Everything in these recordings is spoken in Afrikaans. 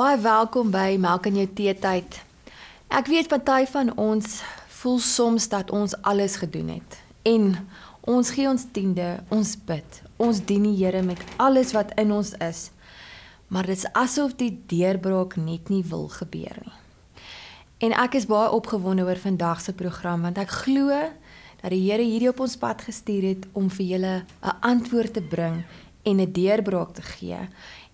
Baie welkom by Melk in jou teetyd. Ek weet party van ons voel soms dat ons alles gedoen het. En ons gee ons tiende, ons bid, ons dien die Here met alles wat in ons is. Maar dit is asof die deurbraak net nie wil gebeur nie. En ek is baie opgewonde oor vandag se program, want ek glo dat die Here hierdie op ons pad gestuur het om vir julle 'n antwoord te bring en 'n deurbraak te gee.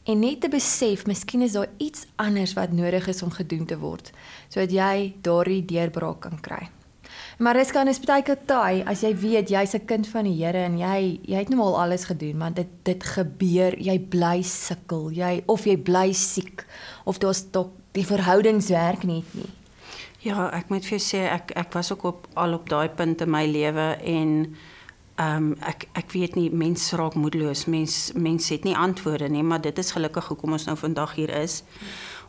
En net te besef, miskien is daar iets anders wat nodig is om gedoen te word, sodat jy daardie deurbraak kan kry. Maar Mariska, is baie keer taai as jy weet jy's 'n kind van die Here en jy het nou al alles gedoen, want dit gebeur, jy bly sukkel, jy bly siek of daar's dalk die verhoudingswerk net nie. Ja, ek moet vir jou sê ek was ook al op daai punt in my lewe en ek weet nie, mens raak moedeloos, mens het nie antwoorde nie, maar dit is gelukkig hoekom ons nou vandag hier is,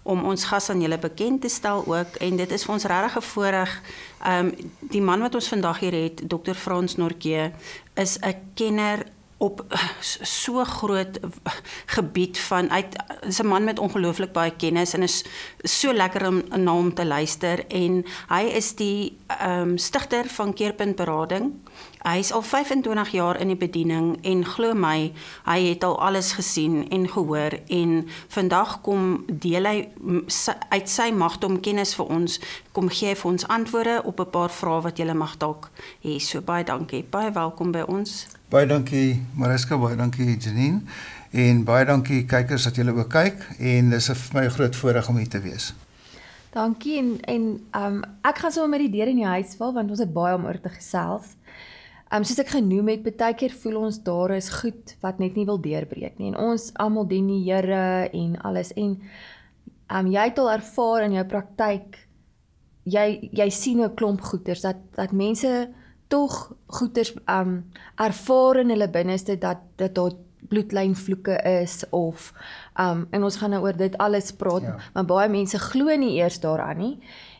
om ons gas aan julle bekend te stel ook, en dit is vir ons regtig 'n voorreg. Die man wat ons vandag hier het, Dr. Frans Nortje, is 'n kenner op so groot gebied van, is 'n man met ongelooflik baie kennis en is so lekker om na hom te luister, en hy is die stigter van Keerpunt Berading. Hy is al 25 jaar in die bediening en glo my, hy het al alles gesien en gehoor, en vandag kom deel hy uit sy magdom kennis vir ons, kom gee hy vir ons antwoorde op 'n paar vrae wat julle mag dalk hê. So baie dankie, baie welkom by ons. Baie dankie Mariska, baie dankie Janine, en baie dankie kykers dat julle ook kyk, en dis vir my 'n groot voorreg om hier te wees. Dankie, en ek gaan sommer met die deur in die huis val, want ons het baie om oor te gesels. Soos ek genoem het, baie keer voel ons daar is goed wat net nie wil deurbreek nie, en ons almal dien die Here en alles, en jy het al ervaar in jou praktyk, jy sien 'n klomp goeters, dat mense tog goeters ervaar in hulle binneste, dat daar bloedlynvloeke is, of, en ons gaan nou oor dit alles praat, ja. Maar baie mense glo nie eers daaraan nie,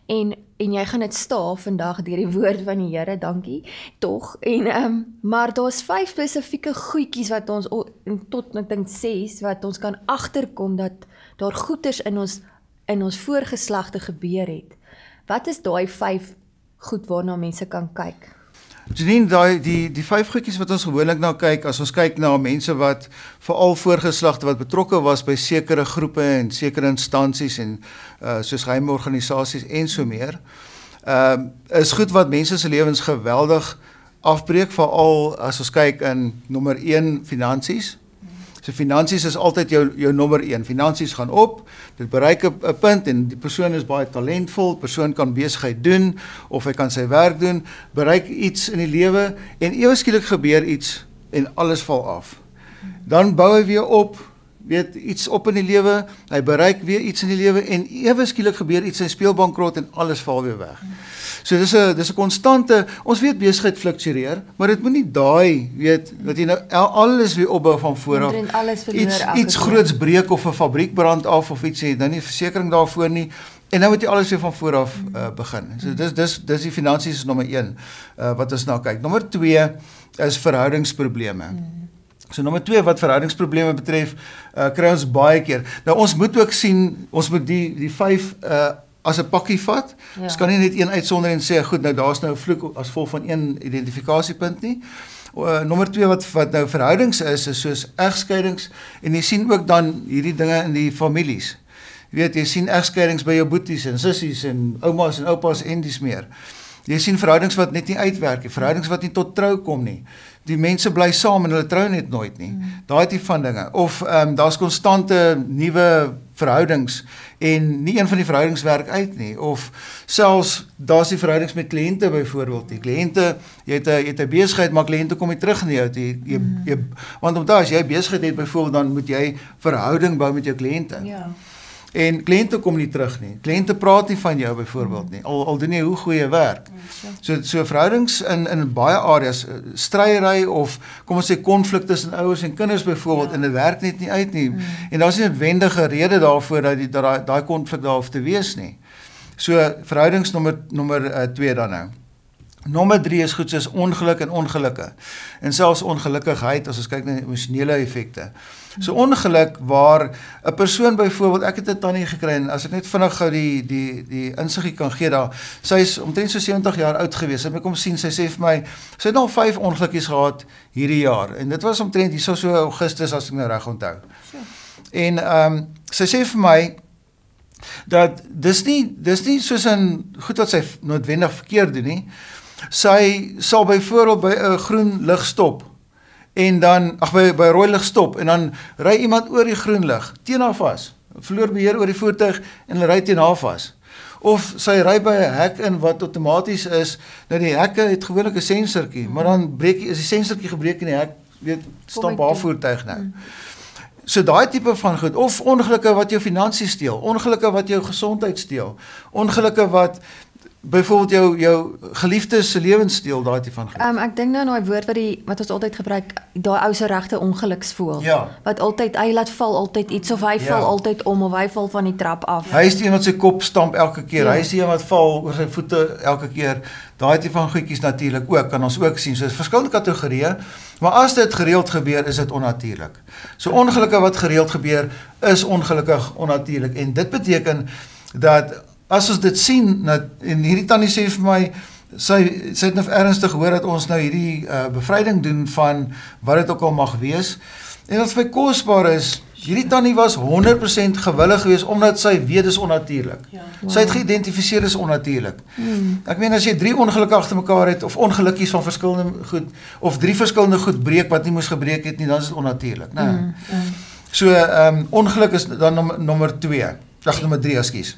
en jy gaan dit staaf vandag deur die woord van die Here, dankie, tog, en, maar daar's 5 spesifieke goedjies wat ons, tot ek dink 6, wat ons kan agterkom, dat daar goeters in ons voorgeslagte gebeur het. Wat is daai 5 goed waarna mense kan kyk? Janine, die 5 goedjies wat ons gewoonlik na kyk, as ons kyk na mense wat, veral voorgeslagte wat betrokke was by sekere groepe en sekere instansies en soos geheime organisasies en so meer, is goed wat mense se lewens geweldig afbreek, veral as ons kyk in nommer 1, finansies. So finansies is altyd jou nommer 1. Finansies gaan op, dit bereik 'n punt en die persoon is baie talentvol, persoon kan besigheid doen of hy kan sy werk doen, bereik iets in die lewe en ewe skielik gebeur iets en alles val af. Dan bou hy weer op, weet iets op in die lewe, hy bereik weer iets in die lewe en ewe skielik gebeur iets, sy speelbankrot en alles val weer weg. So dis 'n konstante, ons weet besigheid fluktueer, maar dit moet nie daai, weet, dat jy nou alles weer opbou van voor af, iets groots breek of 'n fabriek brand af of iets, jy nou nie versekering daarvoor nie, en nou moet jy alles weer van voor af begin. So dis die finansies is nommer 1, wat ons nou kyk. Nommer 2 is verhoudingsprobleme. So nommer 2 wat verhoudingsprobleme betref, kry ons baie keer. Nou ons moet ook sien, ons moet die 5 as 'n pakkie vat. Ja. Ons kan nie net een uitsonder en sê, goed, nou daar's nou 'n vloek as vol van een identifikasiepunt nie. Nommer 2 wat nou verhoudings is soos egskeidings, en jy sien ook dan hierdie dinge in die families. Jy weet, jy sien egskeidings by jou boeties en sissies en oumas en oupas en dis meer. Jy sien verhoudings wat net nie uitwerk nie, verhoudings wat nie tot trou kom nie. Die mense bly saam en hulle trou net nooit nie. Daai tipe van dinge. Of daar's konstante nuwe verhoudings en nie een van die verhoudings werk uit nie. Of selfs daar's die verhoudings met kliënte byvoorbeeld. Die kliënte, jy het 'n besigheid, maar kliënte kom nie terug nie. Want omdat as jy besigheid het byvoorbeeld, dan moet jy verhouding bou met jou kliënte. Ja. En kliënte kom nie terug nie. Kliënte praat nie van jou byvoorbeeld nie. Al doen jy hoe goeie werk. So verhoudings in baie areas, stryery of kom ons sê konflik tussen ouers en kinders byvoorbeeld, en dit werk net nie uit nie. En daar's nie 'n noodwendige rede daarvoor dat daai konflik daar hoef te wees nie. So verhoudings nommer 2 dan nou. Nommer 3 is goed soos ongeluk en ongelukke. En selfs ongelukkigheid as ons kyk na emosionele effekte. So ongeluk waar 'n persoon byvoorbeeld, ek het 'n tannie gekry en as ek net vinnig gou die insiggie kan gee daar, sy is omtrent so 70 jaar oud gewees. Sy het my kom sien, sy sê vir my, sy het al 5 ongelukkies gehad hierdie jaar en dit was omtrent hierso so Augustus as ek nou reg onthou. Sure. En sy sê vir my dat dis nie soos 'n goed wat sy noodwendig verkeerd doen nie. Sy sal byvoorbeeld by 'n groen lig stop en dan by rooi lig stop en dan ry iemand oor die groen lig teen haar vas. Verloor beheer oor die voertuig en hulle ry teen haar vas. Of sy ry by 'n hek in wat outomaties is. Nou die hekke het gewoonlik 'n sensortjie, maar dan is die sensortjie gebreek en die hek stamp haar voertuig nou. So daai tipe van goed, of ongelukke wat jou finansies steel, ongelukke wat jou gesondheid steel, ongelukke wat byvoorbeeld jou geliefdes se lewens steel, daai tipe van goed. Ek dink nou aan daai woord wat ons altyd gebruik, daai ou se regte ongeluksvoël. Ja. Wat altyd hy laat val altyd iets of hy val altyd om of hy val van die trap af. Hy is die een wat sy kop stamp elke keer. Hy is die een wat val oor sy voete elke keer. Daai tipe van goedjies natuurlik ook kan ons ook sien. So is verskillende kategorieë, maar as dit gereeld gebeur, is dit onnatuurlik. So ongelukke wat gereeld gebeur, is ongelukkig onnatuurlik en dit beteken dat as ons dit sien, en hierdie tannie sê vir my, sy het nou ernstig gehoor dat ons nou hierdie bevryding doen van wat dit ook al mag wees, en wat vir my kosbaar is, hierdie tannie was 100% gewillig geweest, omdat sy weet dis onnatuurlik. Ja. Wow. Sy het geïdentifiseer is onnatuurlik. Ek meen as jy 3 ongelukke agter mekaar het, of ongelukkies van verskillende goed, of 3 verskillende goed breek, wat nie moes gebreek het nie, dan is dit onnatuurlik. Nee. So, ongeluk is dan nommer 3, ekskuus.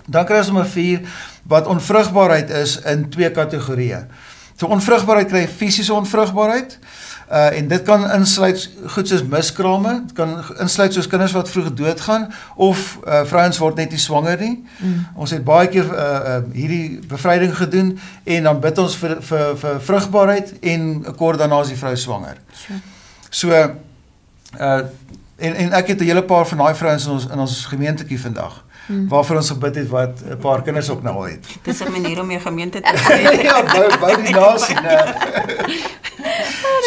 Dan kry ons nommer 4, wat onvrugbaarheid is in 2 kategorieë. So onvrugbaarheid kry fisiese onvrugbaarheid, en dit kan insluit goed soos miskrame, dit kan insluit soos kinders wat vroeg doodgaan, of vrouens word net nie swanger nie. Ons het baie keer hierdie bevryding gedoen, en dan bid ons vir vrugbaarheid, en kort daarna is die vrou swanger. Sure. So, en ek het 'n hele paar van daai vrouens in ons gemeentetjie vandag, waarvoor ons gebid het wat 'n paar kinders ook nou al het. Dis 'n manier om jou gemeente te groei. Ja, bou die nasie.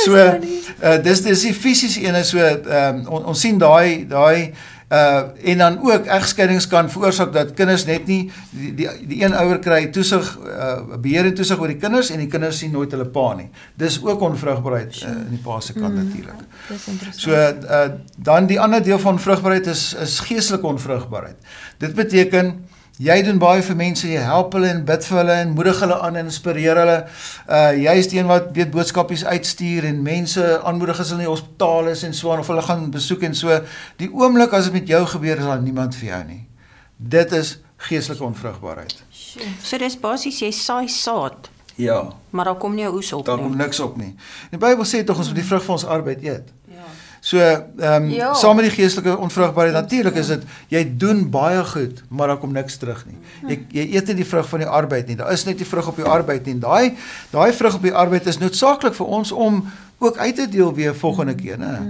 So, dis die fisiese ene, so, ons sien daai en dan ook egskeidings kan veroorsaak dat kinders net nie, die een ouer kry toesig, beheer en toesig oor die kinders, en die kinders sien nooit hulle pa nie. Dis ook onvrugbaarheid in die pa se kant natuurlik. So, dan die ander deel van vrugbaarheid is geestelike onvrugbaarheid. Dit beteken, jy doen baie vir mense, jy help hulle en bid vir hulle en moedig hulle aan en inspireer hulle. Jy is die een wat weet boodskapies uitstuur en mense aanmoedig as hulle in die hospitaal is en so aan, of hulle gaan besoek en so. Die oomblik as dit met jou gebeur, is daar niemand vir jou nie. Dit is geestelike onvrugbaarheid. So dis basies, jy saai saad. Ja. Maar daar kom nie 'n oes op nie. Daar kom niks op nie. Die Bybel sê tog ons moet die vrug van ons arbeid eet. So, saam met die geestelike onvrugbaarheid, natuurlik is dit, jy doen baie goed, maar daar kom niks terug nie. Jy eet nie die vrug van die arbeid nie, daar is net die vrug op die arbeid nie, en daai vrug op die arbeid is noodsaaklik vir ons om ook uit te deel weer volgende keer, né?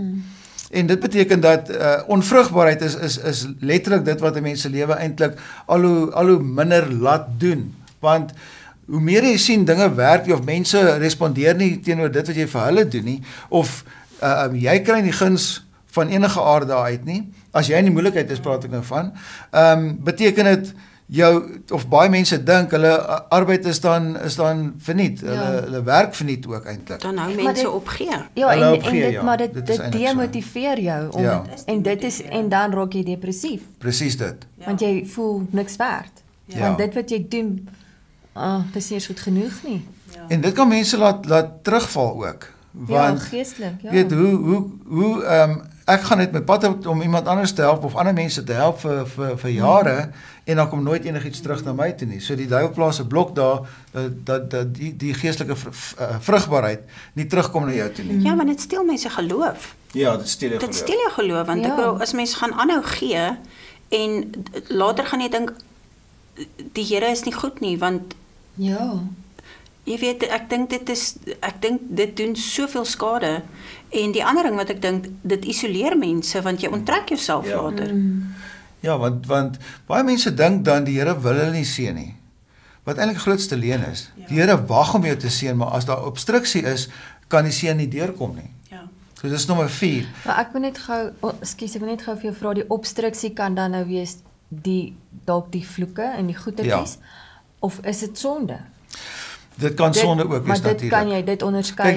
En dit beteken dat onvrugbaarheid is letterlik dit wat 'n mens se lewe eintlik al hoe minder laat doen, want hoe meer jy sien dinge werk, of mense respondeer nie teenoor dit wat jy vir hulle doen nie, of jy kry nie guns van enige aard daar uit nie, as jy in die moeilikheid is, praat ek nou van, beteken dit, of baie mense dink, hulle arbeid is dan verniet, hulle werk verniet ook eintlik. Dan hou mense opgee. Ja, maar dit demotiveer jou, en dan raak jy depressief. Presies dit. Want jy voel niks werd. Want dit wat jy doen, dit is nie eens goed genoeg nie. En dit kan mense laat terugval ook. Want, geestelik, ja. Weet, hoe ek gaan net my pad op om iemand anders te help, of ander mense te help vir jare, en dan kom nooit enigiets terug na my toe nie. So die duiwel plaas 'n blok daar, dat die geestelike vrugbaarheid nie terugkom na jou toe nie. Ja, maar dit steel mense geloof. Ja, dit steel jou geloof. Dit steel jou geloof, want ek bedoel, as mense gaan aanhou gee, en later gaan jy dink, die Here is nie goed nie, want jy weet, ek dink dit doen soveel skade, en die ander ding wat ek dink, dit isoleer mense, want jy onttrek jouself later. Ja, want baie mense dink dan die Here wil hulle nie seën nie. wat eintlik die grootste leen is. Die Here wag om jou te seën, maar as daar obstruksie is, kan die seën nie deurkom nie. Ja. So dis nommer 4. Maar ek wil net gou, ek wil net gou vir jou vra, die obstruksie kan dan nou wees dalk die vloeke en die goetertjies, of is dit sonde? Dit kan sonde ook wees natuurlik. Maar dit kan jy dit onderskei. Kyk,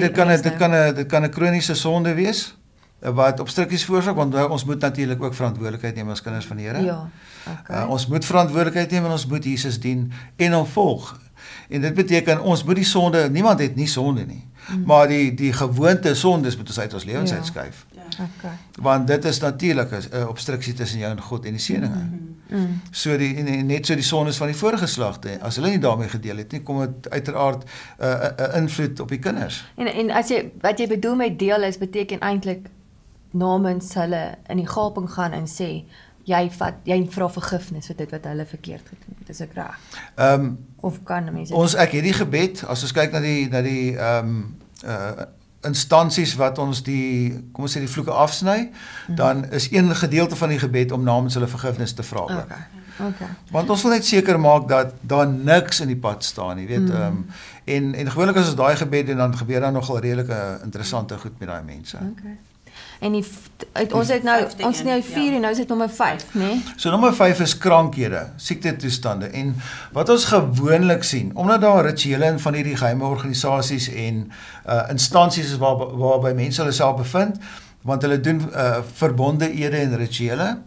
dit kan 'n kroniese sonde wees wat obstruksies veroorsaak, want ons moet natuurlik ook verantwoordelikheid neem as kinders van die Here. Ja. Okay. Ons moet verantwoordelikheid neem en ons moet Jesus dien en hom volg. En dit beteken ons moet die sonde, niemand het nie sonde nie. Maar die gewoonte sondes moet ons uit ons lewens uitskuif. Okay. Want dit is natuurlik 'n obstruksie tussen jou en God en die seëninge. So net so die sondes van die vorige geslagte, as hulle nie daarmee gedeel het nie, kom dit uiteraard 'n invloed op die kinders. En as wat jy bedoel met deel is, beteken eintlik namens hulle in die gaping gaan en sê jy vra vergifnis vir dit wat hulle verkeerd gedoen het. Dis ek reg. Of kan mense ek het die gebed, as ons kyk na die instansies wat ons kom ons sê die vloeke afsny, dan is een gedeelte van die gebed om namens hulle vergifnis te vra. Okay. Want ons wil net seker maak dat daar niks in die pad staan nie, weet. En gewoonlik as ons daai gebed doen, dan gebeur daar nogal redelike interessante goed met daai mense. Okay. En ons het nou 4 en nou is dit nommer 5, né? So nommer 5 is krankhede, siektetoestande. En wat ons gewoonlik sien, omdat daar rituele in van hierdie geheime organisasies en instansies is waarby mense hulle self bevind, want hulle doen verbonde ede en rituele.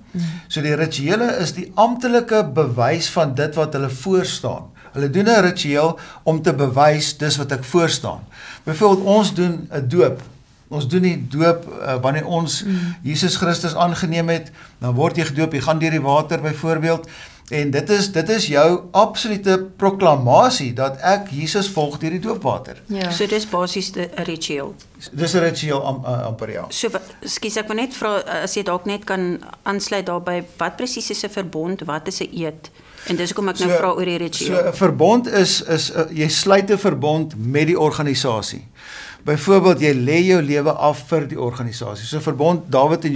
So die rituele is die amptelike bewys van dit wat hulle voorstaan. Hulle doen 'n ritueel om te bewys dis wat ek voorstaan. Byvoorbeeld ons doen 'n doop. Ons doen die doop wanneer ons Jesus Christus aangeneem het, dan word jy gedoop, jy gaan deur die water byvoorbeeld, en dit is jou absolute proklamasie dat ek Jesus volg deur die doopwater. Ja. So dis basies 'n ritueel. Dis 'n ritueel amper ja. So ekskuus, ek wil net vra as jy dalk net kan aansluit daarby, wat presies is 'n verbond, wat is 'n eed? En dis hoekom ek nou vra oor die ritueel. So 'n verbond is jy sluit 'n verbond met die organisasie. Byvoorbeeld, jy lê jou lewe af vir die organisasie. So verbond, Dawid en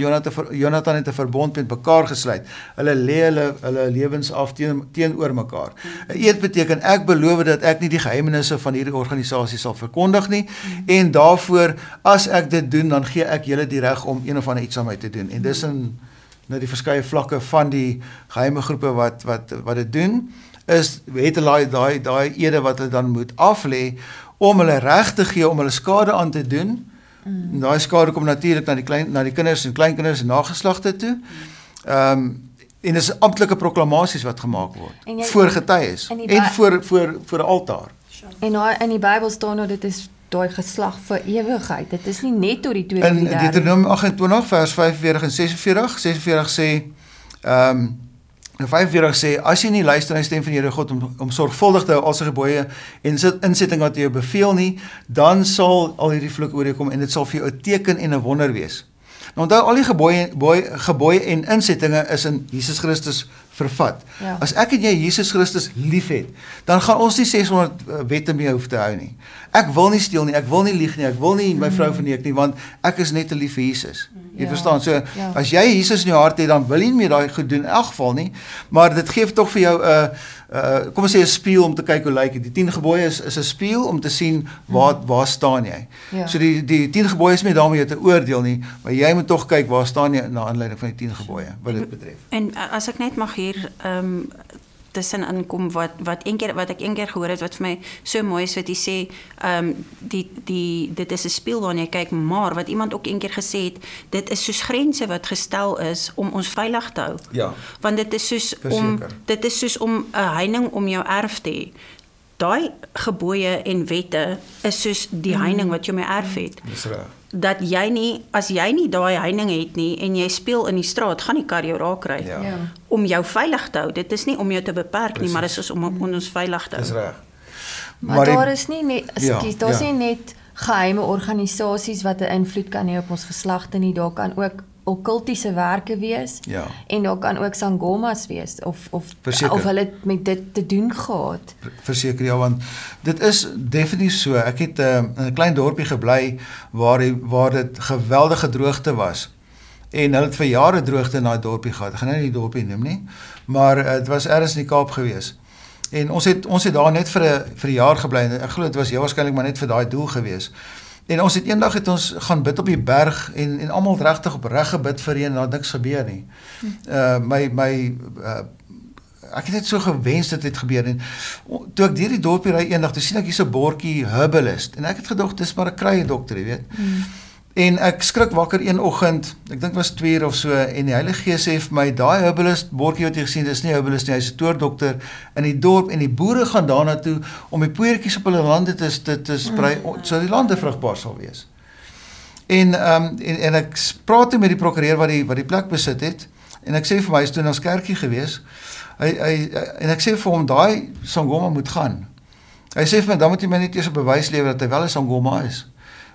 Jonathan het 'n verbond met mekaar gesluit. Hulle lê hulle lewens af teenoor mekaar. 'n Eed beteken ek beloof dat ek nie die geheimenisse van hierdie organisasie sal verkondig nie, en daarvoor as ek dit doen, dan gee ek julle die reg om een of ander iets aan my te doen. En dis in die verskeie vlakke van die geheime groepe wat dit doen, is het hulle daai ede wat hulle dan moet aflê om hulle reg te gee om hulle skade aan te doen. Daai skade kom natuurlik na die kinders en kleinkinders en nageslagte toe. En dis amptelike proklamasies wat gemaak word voor getuies en voor 'n altaar. En in die Bybel staan nou dit is daai geslag vir ewigheid. Dit is nie net tot die tweede en die derde. In Deuteronomium 28 vers 45 en 46, 46 sê 45 sê, as jy nie luister na die stem van die Here God om sorgvuldig te hou al sy gebooie en insetting wat hy jou beveel nie, dan sal al hierdie vloeke oor jou kom en dit sal vir jou 'n teken en 'n wonder wees. Nou onthou, al die gebooie en insettinge is in Jesus Christus vervat. Ja. As ek en jy Jesus Christus liefhet, dan gaan ons nie 600 wette mee hoef te hou nie. Ek wil nie steel nie, ek wil nie lieg nie, ek wil nie my vrou verneek nie, want ek is net te lief vir Jesus. Jy verstaan, so as jy Jesus in jou hart het, dan wil jy nie meer daai goed doen in elk geval nie, maar dit gee tog vir jou kom ons sê 'n spieël om te kyk hoe lyk dit. Die 10 gebooie is 'n spieël om te sien waar staan jy. Ja. So die 10 gebooie is nie daarmee jou te oordeel nie, maar jy moet tog kyk waar staan jy na aanleiding van die 10 gebooie wat dit betref. En as ek net mag hier tussen inkom wat ek een keer gehoor het wat vir my so mooi is, wat hy sê dit is 'n spieël waarna jy kyk, maar wat iemand ook een keer gesê het, dit is soos grense wat gestel is om ons veilig te hou. Ja. Want dit is soos om 'n heining om jou erf te hê. Daai gebooie en wette is soos die heining wat jy om jou erf het. Dis reg. Dat as jy nie daai heining het nie en jy speel in die straat, gaan die kar jou raak kry. Ja. Om jou veilig te hou. Dit is nie om jou te beperk nie, maar dit is om ons veilig te hou. Dis reg. Maar daar is nie net, daar's nie net geheime organisasies wat 'n invloed kan hê op ons geslagte nie. Daar kan ook okkultiese werke wees. Ja. En daar kan ook sangomas wees of hulle met dit te doen gehad. Verseker ja, want dit is definitief so. Ek het in 'n klein dorpie gebly waar dit geweldige droogte was. En hulle het vir jare droogte in daai dorpie gehad. Ek gaan nou nie die dorpie noem nie, maar dit was ergens in die Kaap gewees. En ons het daar net vir 'n jaar gebly. En ek glo dit was heel waarskynlik maar net vir daai doel gewees. En ons het eendag het ons gaan bid op die berg en almal het regtig opreg gebid vir reën en daar het niks gebeur nie. Ek het net so gewens dit het gebeur en toe ek deur die dorpie ry eendag, toe sien ek hier's 'n bordjie herbalist en ek het gedog dis maar 'n krye dokter, jy weet. En ek skrik wakker een oggend, ek dink was 2 uur of so en die Heilige Gees sê vir my daai herbalist bordjie wat jy gesien het, is nie herbalist nie, hy's 'n toordokter in die dorp en die boere gaan daarna toe om die poeiertjies op hulle lande te sprei sodat die lande vrugbaar sal wees. En ek praat toe met die prokureur wat die plek besit het en ek sê vir my hy is toe in ons kerkie gewees. En ek sê vir hom daai sangoma moet gaan. Hy sê vir my dan moet jy my net eers 'n bewys lewer dat hy wel 'n sangoma is.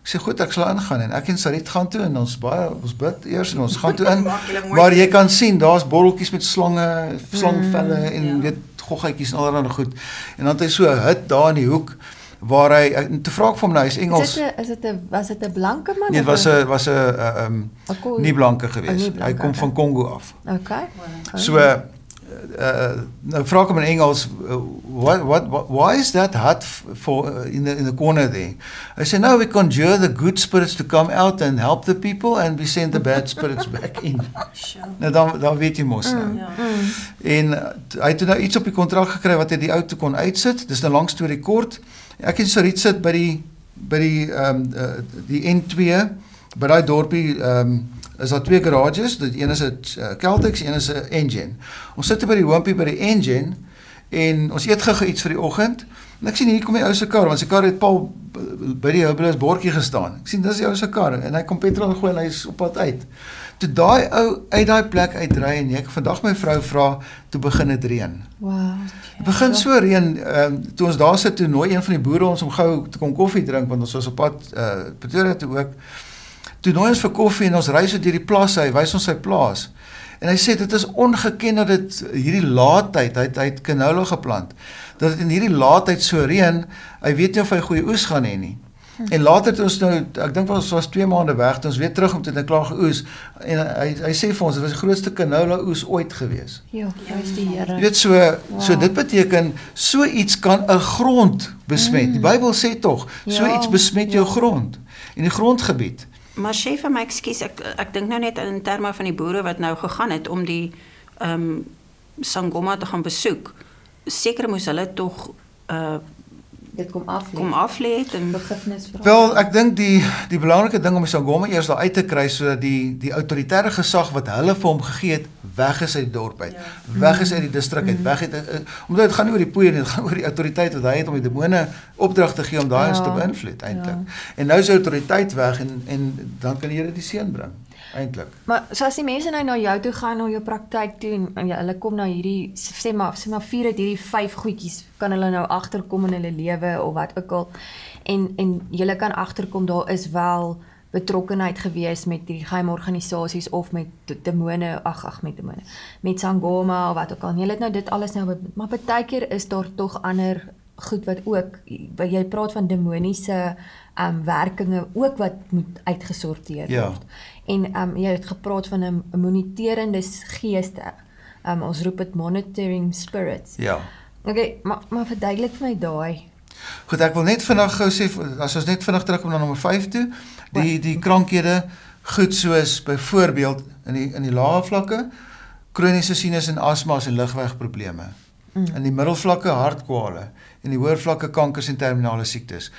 Ek sê goed, ek sal ingaan en ek en Sarit gaan toe en ons bid eers en ons gaan toe in. Maar jy kan sien daar's botteltjies met slangvelle en weet goggetjies en allerlei goed. En dan het hy so 'n hut daar in die hoek waar hy toe vra ek vir hom nou hy's Engels. Was dit 'n blanke man? Nee, dit was 'n nie blanke gewees. Hy kom van Kongo af. Okay. So nou vra ek hom in Engels, why is that hut for in the corner there? I say, no, we conjure the good spirits to come out and help the people and we send the bad spirits back in. Nou dan weet jy mos nou. En hy het nou iets op die kontrak gekry wat hy die ou toe kon uitsit, dis nou lang storie kort. Ek en Sarit sit by die N2, by daai dorpie, is daar 2 garages, die een is 'n Celtics, een is 'n Engine. Ons sit by die hoompie by die Engine en ons eet gou iets vir die oggend en ek sien hier kom die ou se kar, want sy kar het Paul by die herbalist bordjie gestaan. Ek sien dis die ou se kar en hy kom petrol gooi en hy's op pad uit. Toe daai ou uit daai plek uitry en ek vandag my vrou vra, toe begin dit reën. Wow. Het begin so reën, toe ons daar sit, toe nooi een van die boere ons om gou te kom koffie drink, want ons was op pad Pretoria toe ook. Toe nooi ons vir koffie en ons ry so deur die plaas, hy wys ons sy plaas. En hy sê dit is ongeken dat dit hierdie laatheid, hy het canola geplant, dat dit in hierdie laatheid so reën, hy weet nie of hy goeie oes gaan hê nie. En later het ons nou, ek dink ons was 2 maande weg, toe ons weer terug om te klaar geoes en hy sê vir ons dit was die grootste canola oes ooit gewees. Ja, prys die Here. Jy weet so dit beteken so iets kan 'n grond besmet. Die Bybel sê tog, so iets besmet jou grond en die grondgebied. Maar chef, my ekskuus, ek dink nou net in terme van die boere wat nou gegaan het om die sangoma te gaan besoek. Seker moes hulle tog dit kom aflê en begifnis vra. Wel, ek dink die belangrike ding om die sangoma eers daar uit te kry sodat die autoritaire gesag wat hulle vir hom gegee het, weg is uit die dorp uit. Weg is uit die distrik uit. Weg het omdat dit gaan nie oor die poeier nie, dit gaan oor die autoriteit wat hy het om die demone opdrag te gee om daai ons te beïnvloed eintlik. En nou is die autoriteit weg en dan kan die Here die seën bring eintlik. Maar so as die mense nou na jou toe gaan na jou praktyk toe en ja, hulle kom nou hierdie sê maar 4 uit hierdie 5 goedjies kan hulle nou agterkom in hulle lewe of wat ook al en julle kan agterkom daar is wel betrokkenheid gewees met die geheime organisasies of met demone, met sangoma of wat ook al. En julle het nou dit alles nou, maar baie keer is daar tog ander goed wat ook, jy praat van demoniese werkinge ook wat moet uitgesorteer word. En jy het gepraat van 'n moniterende geeste. Ons roep dit monitoring spirits. Ja. Okay, maar verduidelik vir my daai. Goed, ek wil net vinnig gou sê, as ons net vinnig terugkom na nommer 5 toe, die krankhede, goed soos byvoorbeeld in die lae vlakke, kroniese sinus en asma's en lugwegprobleme. In die middelvlakke hartkwale en die hoër vlakke kankers en terminale siektes.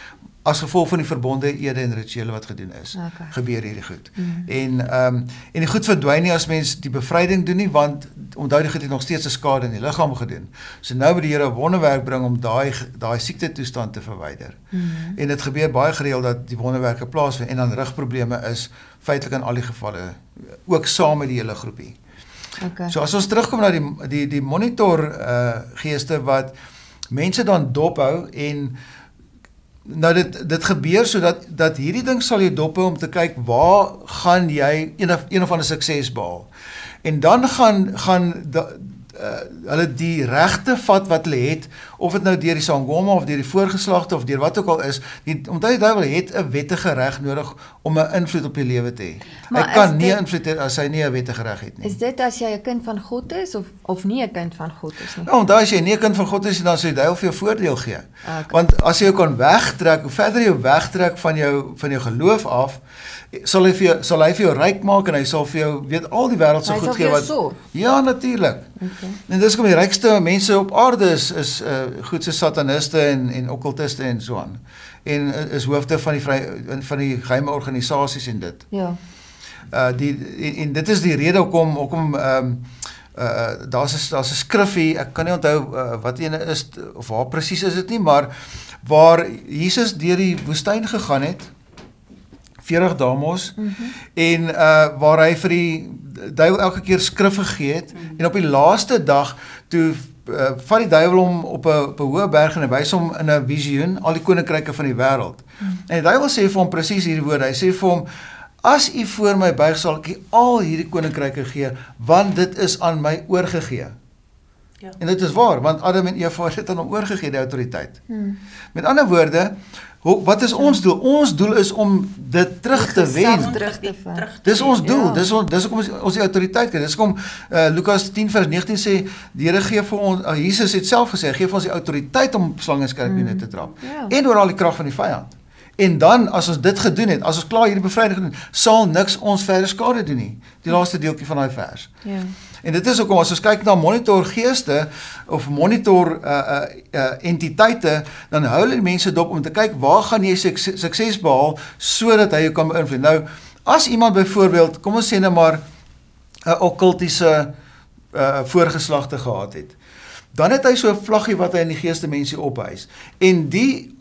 As gevolg van die verbonde ede en rituele wat gedoen is, gebeur hierdie goed. En die goed verdwyn nie as mens die bevryding doen nie, want onthou die goed het nog steeds 'n skade in die liggaam gedoen. So nou moet die Here 'n wonderwerk bring om daai siekte toestand te verwyder. En dit gebeur baie gereeld dat die wonderwerke plaasvind en dan rugprobleme is feitelik in al die gevalle ook saam met die hele groepie. So as ons terugkom na die monitor geeste wat mense dan dophou en nou dit gebeur sodat hierdie ding sal jy dophou om te kyk waar gaan jy een of ander sukses behaal. En dan gaan hulle die regte vat wat hulle het, of dit nou deur die Sangoma of deur die voorgeslagte of deur wat ook al is, omdat die duiwel het 'n wettige reg nodig om 'n invloed op jou lewe te hê. Hy kan nie invloed hê as hy nie 'n wettige reg het nie. Is dit as jy 'n kind van God is of nie 'n kind van God is nie? Nou, onthou as jy nie 'n kind van God is, dan sal die duiwel vir jou voordeel gee. Okay. Want as jy jou kan wegtrek, hoe verder jy wegtrek van jou geloof af, sal hy vir jou ryk maak en hy sal vir jou weet al die wêreld so goed gee wat. Sorg. Ja, natuurlik. Okay. En dis kom die rykste mense op aarde is goed so sataniste en okkultiste en so aan. En is hoofde van die geheime organisasies en dit. Ja. En dit is die rede hoekom daar's 'n skriffie, ek kan nie onthou wat ene is of waar presies is dit nie, maar waar Jesus deur die woestyn gegaan het 40 dae mos, en waar hy vir die duiwel elke keer skrif gegee het, en op die laaste dag, toe vat die duiwel hom op 'n hoë berg en hy wys hom in 'n visioen, al die koninkryke van die wêreld. En die duiwel sê vir hom presies hierdie woorde, hy sê vir hom, as u voor my buig, sal ek u al hierdie koninkryke gee, want dit is aan my oorgegee. Ja. En dit is waar, want Adam en Eva het dit aan hom oorgegee, die autoriteit. Met ander woorde, wat is ons doel? Ons doel is om dit terug te wen. Dis ons doel, dis hoekom ons die autoriteit kry. Dis hoekom Lukas 10 vers 19 sê, die Here gee vir ons, Jesus het self gesê, gee vir ons die autoriteit om slange en skorpioene te trap. En oor al die krag van die vyand. En dan, as ons dit gedoen het, as ons klaar hierdie bevryding gedoen het, sal niks ons verder skade doen nie. Die laaste deeltjie van daai vers. Ja. En dit is hoekom as ons kyk na monitor geeste of monitor entiteite, dan hou hulle die mense dop om te kyk waar gaan jy sukses behaal sodat hy jou kan beïnvloed. Nou, as iemand byvoorbeeld, kom ons sê nou maar 'n okkultiese voorgeslagte gehad het, dan het hy so 'n vlaggie wat hy in die geeste mense ophys. En die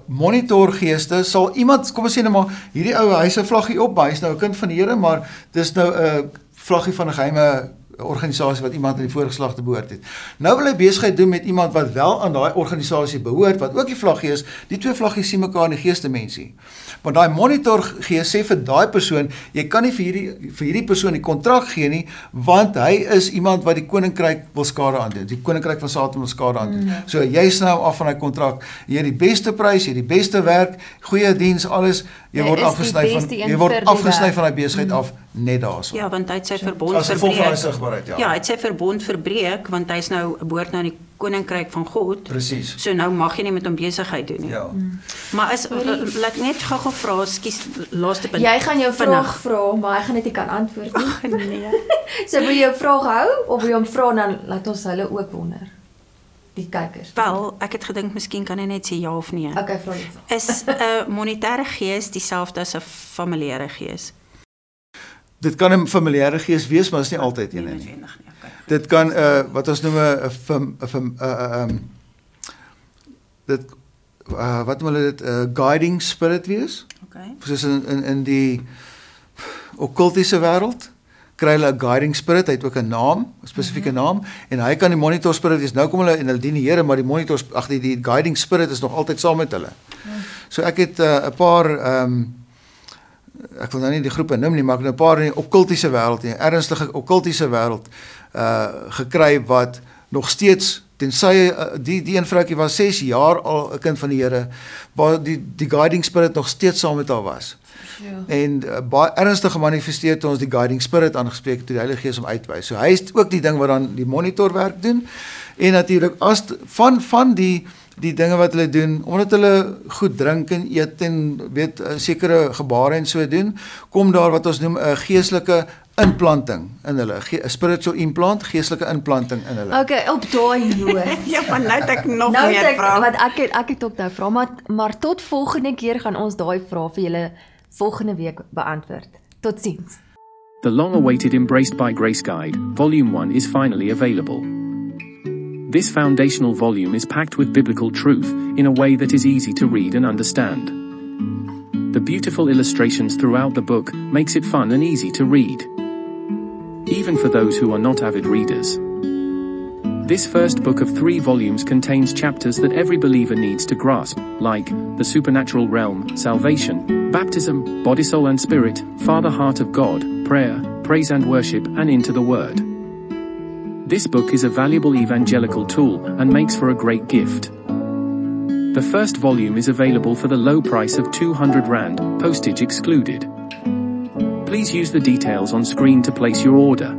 monitorgeeste sal iemand, kom ons sê nou maar, hierdie ou hy se vlaggie op, hy is nou 'n kind van die Here, maar dis nou 'n vlaggie van 'n geheime organisasie wat iemand in die voorgeslagte behoort het. Nou wil hy besigheid doen met iemand wat wel aan daai organisasie behoort, wat ook die vlaggie is. Die twee vlaggies sien mekaar in die geeste mensie. Want daai monitorgees sê vir daai persoon, jy kan nie vir hierdie persoon die kontrak gee nie, want hy is iemand wat die koninkryk wil skade aan doen. Die koninkryk van Satan wil skade aan doen. So jy sny hom af van daai kontrak. Jy het die beste prys, jy het die beste werk, goeie diens, alles. Jy word afgesny van daai besigheid af net daarso. Ja, want hy het sy verbond verbreek. Ja, hy het sy verbond verbreek want hy's nou behoort nou in die koninkryk van God. Presies. So nou mag jy nie met hom besigheid doen nie. Ja. Maar laat net gou vra, skus, laaste punt. Jy gaan jou vraag vra, maar hy gaan net nie kan antwoord nie. Ag nee. So wil jy jou vraag hou of wil jy hom vra dan laat ons hulle ook wonder. Die kykers. Wel, ek het gedink miskien kan hy net sê ja of nee. Okay, vra jy. Is 'n monetêre gees dieselfde as 'n familiêre gees? Dit kan 'n familiêre gees wees, maar is nie altyd een nie. Dit kan wat ons noem 'n wat noem hulle dit 'n guiding spirit wees. Okay. Soos in die okkultiese wêreld kry hulle 'n guiding spirit, hy het ook 'n naam, 'n spesifieke naam, en hy kan die monitor spirit wees. Nou kom hulle en hulle dien die Here, maar die guiding spirit is nog altyd saam met hulle. So ek het 'n paar ek wil nou nie die groepe noem nie, maar ek het 'n paar in die okkultiese wêreld, die ernstige okkultiese wêreld gekry wat nog steeds, tensy die een vroukie was 6 jaar al 'n kind van die Here, waar die guiding spirit nog steeds saam met haar was. Ja. En baie ernstig gemanifesteer toe ons die guiding spirit aangespreek toe die Heilige Gees hom uitwys. So hy is ook die ding wat dan die monitorwerk doen. En natuurlik as van die dinge wat hulle doen, omdat hulle goed drink en eet en weet sekere gebare en so doen, kom daar wat ons noem 'n geestelike implanting in hulle, 'n spiritual implant, geestelike implanting in hulle. Okay, op daai noot. Ja, maar nou het ek nog meer vrae. Want ek het ook nou vrae, maar tot volgende keer gaan ons daai vrae vir julle volgende week beantwoord. Totsiens. The long-awaited Embraced by Grace Guide, Volume 1 is finally available. This foundational volume is packed with biblical truth in a way that is easy to read and understand. The beautiful illustrations throughout the book makes it fun and easy to read, even for those who are not avid readers. This first book of 3 volumes contains chapters that every believer needs to grasp, like the supernatural realm, salvation, baptism, body, soul and spirit, Father, heart of God, prayer, praise and worship, and into the Word. This book is a valuable evangelical tool and makes for a great gift. The first volume is available for the low price of 200 Rand, postage excluded. Please use the details on screen to place your order.